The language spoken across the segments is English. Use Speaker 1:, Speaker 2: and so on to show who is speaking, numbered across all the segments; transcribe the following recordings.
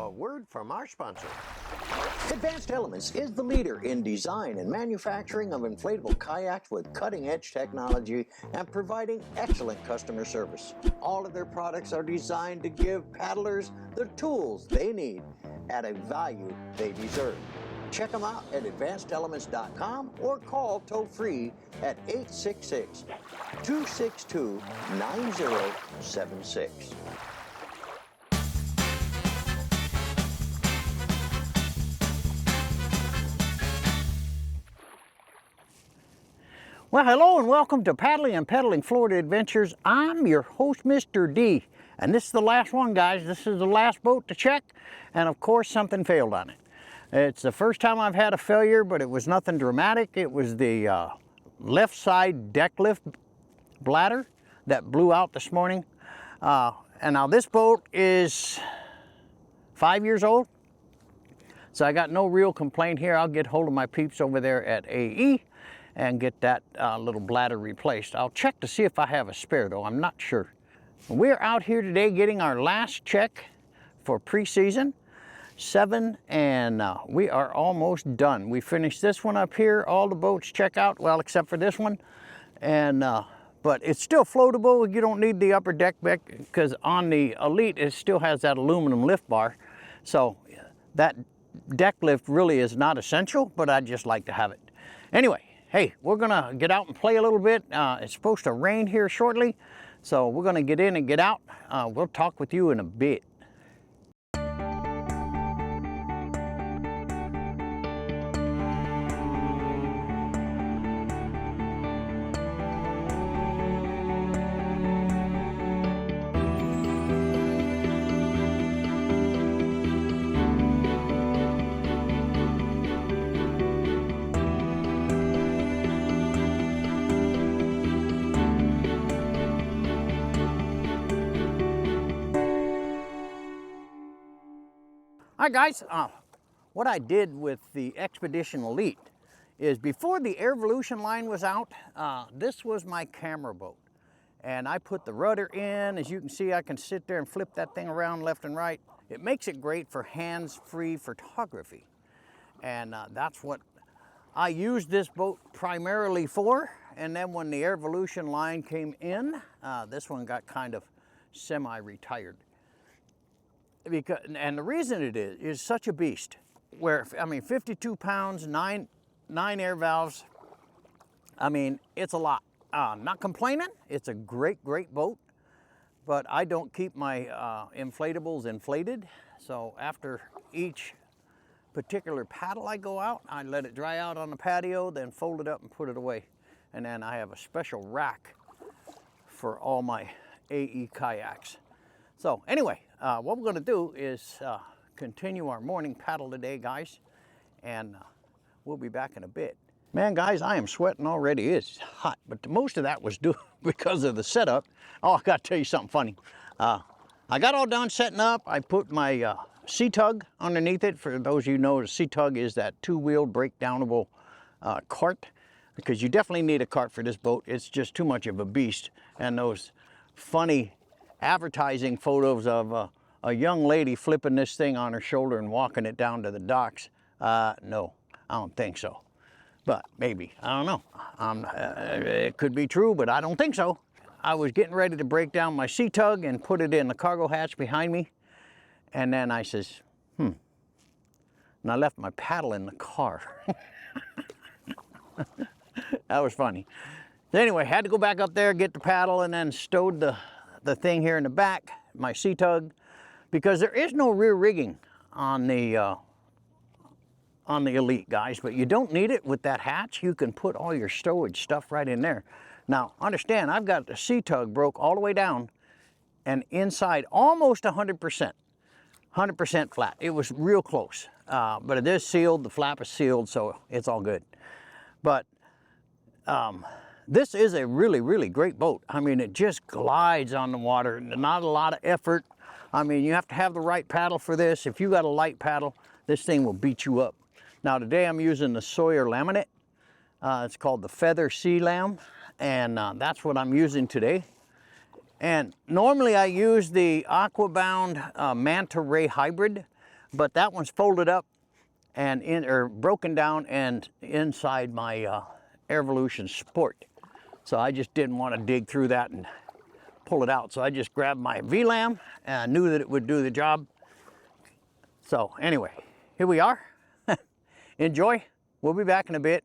Speaker 1: a word from our sponsor.
Speaker 2: Advanced Elements is the leader in design and manufacturing of inflatable kayaks with cutting-edge technology and providing excellent customer service. All of their products are designed to give paddlers the tools they need at a value they deserve. Check them out at advancedelements.com or call toll-free at 866-262-9076.
Speaker 3: Well, hello and welcome to Paddling and Pedaling Florida Adventures. I'm your host, Mr. D, and this is the last one, guys. This is the last boat to check, and of course something failed on it. It's the first time I've had a failure, but it was nothing dramatic. It was the left side deck lift bladder that blew out this morning. And now this boat is 5 years old, so I got no real complaint here. I'll get hold of my peeps over there at AE and get that little bladder replaced. I'll check to see if I have a spare though, I'm not sure. We're out here today getting our last check for pre-season 7, and we are almost done. We finished this one up here, all the boats check out, well, except for this one. And but it's still floatable. You don't need the upper deck because on the Elite, it still has that aluminum lift bar. So that deck lift really is not essential, but I just like to have it. Anyway, hey, we're gonna get out and play a little bit. It's supposed to rain here shortly, so we're gonna get in and get out. We'll talk with you in a bit. All right, guys, what I did with the Expedition Elite is before the Airvolution line was out, this was my camera boat. And I put the rudder in. As you can see, I can sit there and flip that thing around left and right. It makes it great for hands-free photography. And that's what I used this boat primarily for. And then when the Airvolution line came in, this one got kind of semi-retired. Because, and the reason it is such a beast, where, I mean, 52 pounds, nine air valves, I mean, it's a lot. Not complaining, it's a great boat, but I don't keep my inflatables inflated. So after each particular paddle I go out, I let it dry out on the patio, then fold it up and put it away. And then I have a special rack for all my AE kayaks. So anyway, what we're going to do is continue our morning paddle today, guys, and we'll be back in a bit. Man, guys, I am sweating already. It's hot, but most of that was due because of the setup. Oh, I got to tell you something funny. I got all done setting up. I put my C-Tug underneath it. For those of you who know, the C-Tug is that two-wheel breakdownable cart, because you definitely need a cart for this boat. It's just too much of a beast. And those funny advertising photos of a young lady flipping this thing on her shoulder and walking it down to the docks. No, I don't think so. But maybe, I don't know. It could be true, but I don't think so. I was getting ready to break down my C-Tug and put it in the cargo hatch behind me. And then I says, and I left my paddle in the car. That was funny. So anyway, had to go back up there, get the paddle, and then stowed the thing here in the back, my C-Tug, because there is no rear rigging on the Elite, guys, but you don't need it with that hatch. You can put all your stowage stuff right in there. Now, understand, I've got the C-Tug broke all the way down and inside almost 100%, 100% flat. It was real close, but it is sealed. The flap is sealed, so it's all good. But this is a really great boat. I mean, it just glides on the water, not a lot of effort. I mean, you have to have the right paddle for this. If you got a light paddle, this thing will beat you up. Now today I'm using the Sawyer laminate. It's called the Feather Sea Lamb, and that's what I'm using today. And normally I use the Aquabound Manta Ray Hybrid, but that one's folded up and broken down and inside my Evolution Sport. So I just didn't want to dig through that and pull it out. So I just grabbed my VLAM and I knew that it would do the job. So anyway, here we are. Enjoy. We'll be back in a bit.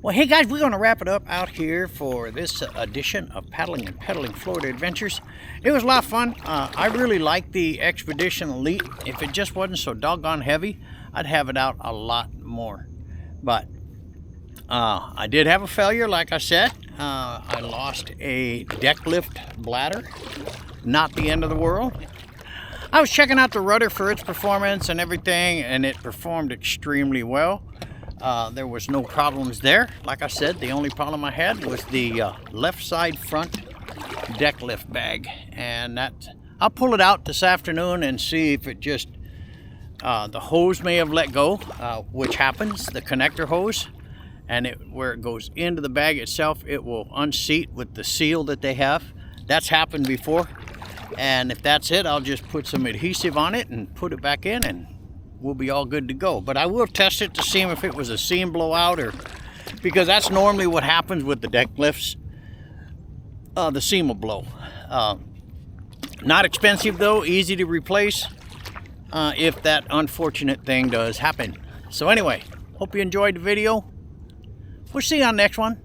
Speaker 3: Well, hey guys, we're going to wrap it up out here for this edition of Paddling and Pedaling Florida Adventures. It was a lot of fun. I really like the Expedition Elite. If it just wasn't so doggone heavy, I'd have it out a lot more. But I did have a failure, like I said. I lost a deck lift bladder. Not the end of the world. I was checking out the rudder for its performance and everything, and it performed extremely well. There was no problems there. Like I said, the only problem I had was the left side front deck lift bag, and I'll pull it out this afternoon and see if it just the hose may have let go, which happens, the connector hose, and where it goes into the bag itself, it will unseat with the seal that they have. That's happened before, and if that's it, I'll just put some adhesive on it and put it back in, and we'll be all good to go. But I will test it to see if it was a seam blowout, or because that's normally what happens with the deck lifts. The seam will blow. Not expensive though, easy to replace if that unfortunate thing does happen. So anyway, hope you enjoyed the video. We'll see you on the next one.